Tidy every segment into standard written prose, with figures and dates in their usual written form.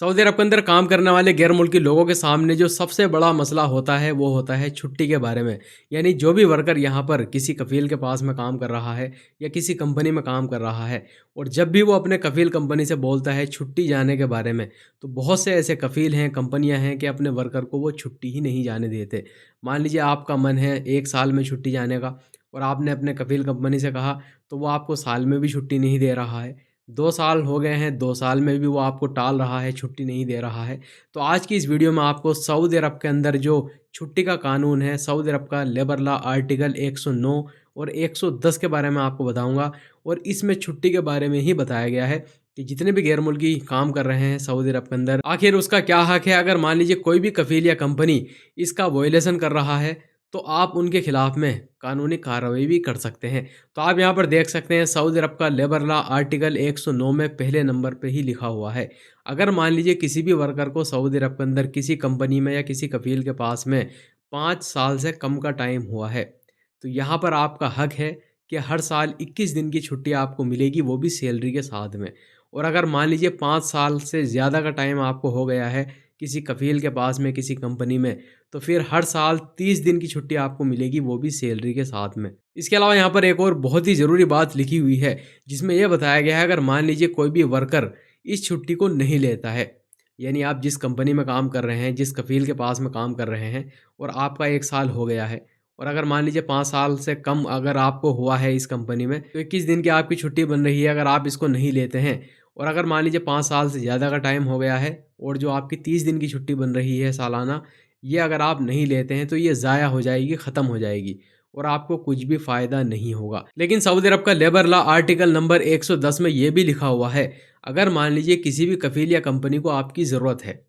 Saudi अरब के अंदर काम करने वाले गैर मुल्की लोगों के सामने जो सबसे बड़ा मसला होता है वो होता है छुट्टी के बारे में। यानी जो भी वर्कर यहाँ पर किसी कफ़ील के पास में काम कर रहा है या किसी कंपनी में काम कर रहा है और जब भी वो अपने कफ़ील कंपनी से बोलता है छुट्टी जाने के बारे में, तो बहुत से ऐसे कफ़ील हैं, कंपनियाँ हैं कि अपने वर्कर को वो छुट्टी ही नहीं जाने देते। मान लीजिए आपका मन है 1 साल में छुट्टी जाने का और आपने अपने कफ़ील कंपनी से कहा, तो वो आपको साल में भी छुट्टी नहीं दे रहा है। 2 साल हो गए हैं, 2 साल में भी वो आपको टाल रहा है, छुट्टी नहीं दे रहा है। तो आज की इस वीडियो में आपको सऊदी अरब के अंदर जो छुट्टी का कानून है, सऊदी अरब का लेबर लॉ आर्टिकल 109 और 110 के बारे में आपको बताऊँगा और इसमें छुट्टी के बारे में ही बताया गया है कि जितने भी गैर मुल्की काम कर रहे हैं सऊदी अरब के अंदर, आखिर उसका क्या हक है। अगर मान लीजिए कोई भी कफ़ील या कंपनी इसका वॉयलेशन कर रहा है, तो आप उनके खिलाफ में कानूनी कार्रवाई भी कर सकते हैं। तो आप यहाँ पर देख सकते हैं सऊदी अरब का लेबर लॉ आर्टिकल 109 में पहले नंबर पे ही लिखा हुआ है। अगर मान लीजिए किसी भी वर्कर को सऊदी अरब के अंदर किसी कंपनी में या किसी कफ़ील के पास में 5 साल से कम का टाइम हुआ है, तो यहाँ पर आपका हक है कि हर साल 21 दिन की छुट्टी आपको मिलेगी, वो भी सैलरी के साथ में। और अगर मान लीजिए 5 साल से ज़्यादा का टाइम आपको हो गया है किसी कफ़ील के पास में, किसी कंपनी में, तो फिर हर साल 30 दिन की छुट्टी आपको मिलेगी, वो भी सैलरी के साथ में। इसके अलावा यहाँ पर एक और बहुत ही ज़रूरी बात लिखी हुई है, जिसमें यह बताया गया है अगर मान लीजिए कोई भी वर्कर इस छुट्टी को नहीं लेता है, यानी आप जिस कंपनी में काम कर रहे हैं, जिस कफ़ील के पास में काम कर रहे हैं और आपका 1 साल हो गया है और अगर मान लीजिए 5 साल से कम अगर आपको हुआ है इस कंपनी में, तो 21 दिन की आपकी छुट्टी बन रही है। अगर आप इसको नहीं लेते हैं और अगर मान लीजिए 5 साल से ज़्यादा का टाइम हो गया है और जो आपकी 30 दिन की छुट्टी बन रही है सालाना, ये अगर आप नहीं लेते हैं तो ये ज़ाया हो जाएगी, ख़त्म हो जाएगी और आपको कुछ भी फ़ायदा नहीं होगा। लेकिन सऊदी अरब का लेबर लॉ आर्टिकल नंबर 110 में ये भी लिखा हुआ है, अगर मान लीजिए किसी भी कफ़ील या कंपनी को आपकी ज़रूरत है,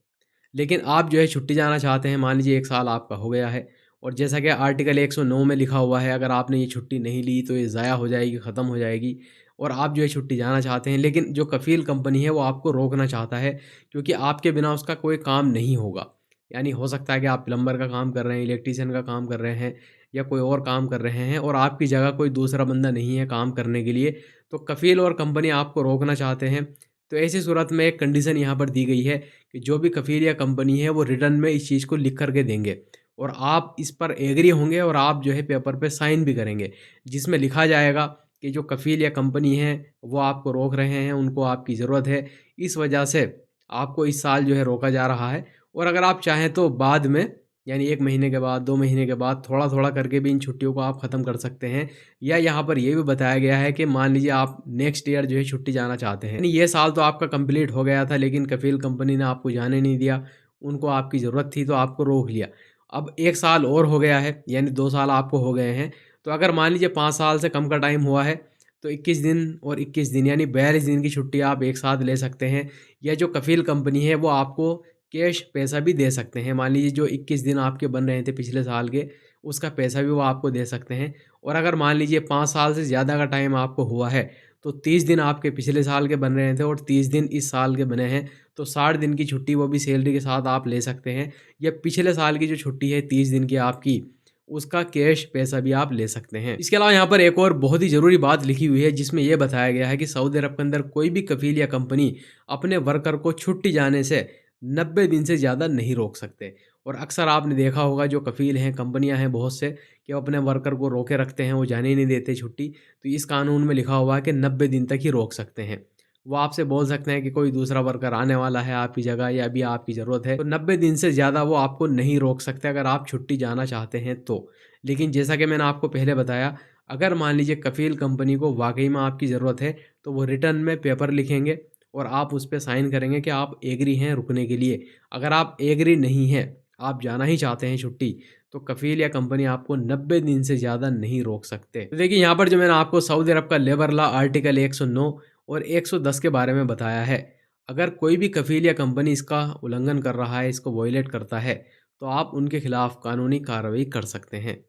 लेकिन आप जो है छुट्टी जाना चाहते हैं, मान लीजिए 1 साल आपका हो गया है और जैसा कि आर्टिकल 109 में लिखा हुआ है, अगर आपने ये छुट्टी नहीं ली तो ये ज़ाया हो जाएगी, ख़त्म हो जाएगी और आप जो है छुट्टी जाना चाहते हैं, लेकिन जो कफ़ील कंपनी है वो आपको रोकना चाहता है क्योंकि आपके बिना उसका कोई काम नहीं होगा। यानी हो सकता है कि आप प्लम्बर का काम कर रहे हैं, इलेक्ट्रीशियन का काम कर रहे हैं या कोई और काम कर रहे हैं और आपकी जगह कोई दूसरा बंदा नहीं है काम करने के लिए, तो कफ़ील और कंपनी आपको रोकना चाहते हैं। तो ऐसी सूरत में एक कंडीशन यहाँ पर दी गई है कि जो भी कफ़ील या कंपनी है वो रिटर्न में इस चीज़ को लिख कर के देंगे और आप इस पर एग्री होंगे और आप जो है पेपर पे साइन भी करेंगे, जिसमें लिखा जाएगा कि जो कफ़ील या कंपनी है वो आपको रोक रहे हैं, उनको आपकी ज़रूरत है, इस वजह से आपको इस साल जो है रोका जा रहा है। और अगर आप चाहें तो बाद में, यानी 1 महीने के बाद, 2 महीने के बाद थोड़ा-थोड़ा करके भी इन छुट्टियों को आप ख़त्म कर सकते हैं। या यहाँ पर ये भी बताया गया है कि मान लीजिए आप नेक्स्ट ईयर जो है छुट्टी जाना चाहते हैं, यानी ये साल तो आपका कंप्लीट हो गया था लेकिन कफ़ील कंपनी ने आपको जाने नहीं दिया, उनको आपकी ज़रूरत थी तो आपको रोक लिया। अब 1 साल और हो गया है, यानी 2 साल आपको हो गए हैं, तो अगर मान लीजिए 5 साल से कम का टाइम हुआ है, तो 21 दिन और 21 दिन यानी 42 दिन की छुट्टी आप एक साथ ले सकते हैं। या जो कफ़ील कंपनी है वो आपको कैश पैसा भी दे सकते हैं। मान लीजिए जो 21 दिन आपके बन रहे थे पिछले साल के, उसका पैसा भी वो आपको दे सकते हैं। और अगर मान लीजिए 5 साल से ज़्यादा का टाइम आपको हुआ है, तो 30 दिन आपके पिछले साल के बन रहे थे और 30 दिन इस साल के बने हैं, तो 60 दिन की छुट्टी वो भी सैलरी के साथ आप ले सकते हैं। या पिछले साल की जो छुट्टी है 30 दिन की आपकी, उसका कैश पैसा भी आप ले सकते हैं। इसके अलावा यहाँ पर एक और बहुत ही ज़रूरी बात लिखी हुई है, जिसमें यह बताया गया है कि सऊदी अरब के अंदर कोई भी कफ़ील या कंपनी अपने वर्कर को छुट्टी जाने से 90 दिन से ज़्यादा नहीं रोक सकते। और अक्सर आपने देखा होगा जो कफ़ील हैं, कंपनियां हैं बहुत से, कि वो अपने वर्कर को रोके रखते हैं, वो जाने ही नहीं देते छुट्टी। तो इस कानून में लिखा हुआ है कि 90 दिन तक ही रोक सकते हैं। वो आपसे बोल सकते हैं कि कोई दूसरा वर्कर आने वाला है आपकी जगह या अभी आपकी ज़रूरत है, तो 90 दिन से ज़्यादा वो आपको नहीं रोक सकते अगर आप छुट्टी जाना चाहते हैं तो। लेकिन जैसा कि मैंने आपको पहले बताया, अगर मान लीजिए कफ़ील कंपनी को वाक़ई में आपकी ज़रूरत है, तो वो रिटर्न में पेपर लिखेंगे और आप उस पे साइन करेंगे कि आप एग्री हैं रुकने के लिए। अगर आप एग्री नहीं हैं, आप जाना ही चाहते हैं छुट्टी, तो कफ़ील या कंपनी आपको 90 दिन से ज़्यादा नहीं रोक सकते। तो देखिए यहाँ पर जो मैंने आपको सऊदी अरब का लेबर लॉ आर्टिकल 109 और 110 के बारे में बताया है, अगर कोई भी कफ़ील या कंपनी इसका उल्लंघन कर रहा है, इसको वॉयलेट करता है, तो आप उनके खिलाफ कानूनी कार्रवाई कर सकते हैं।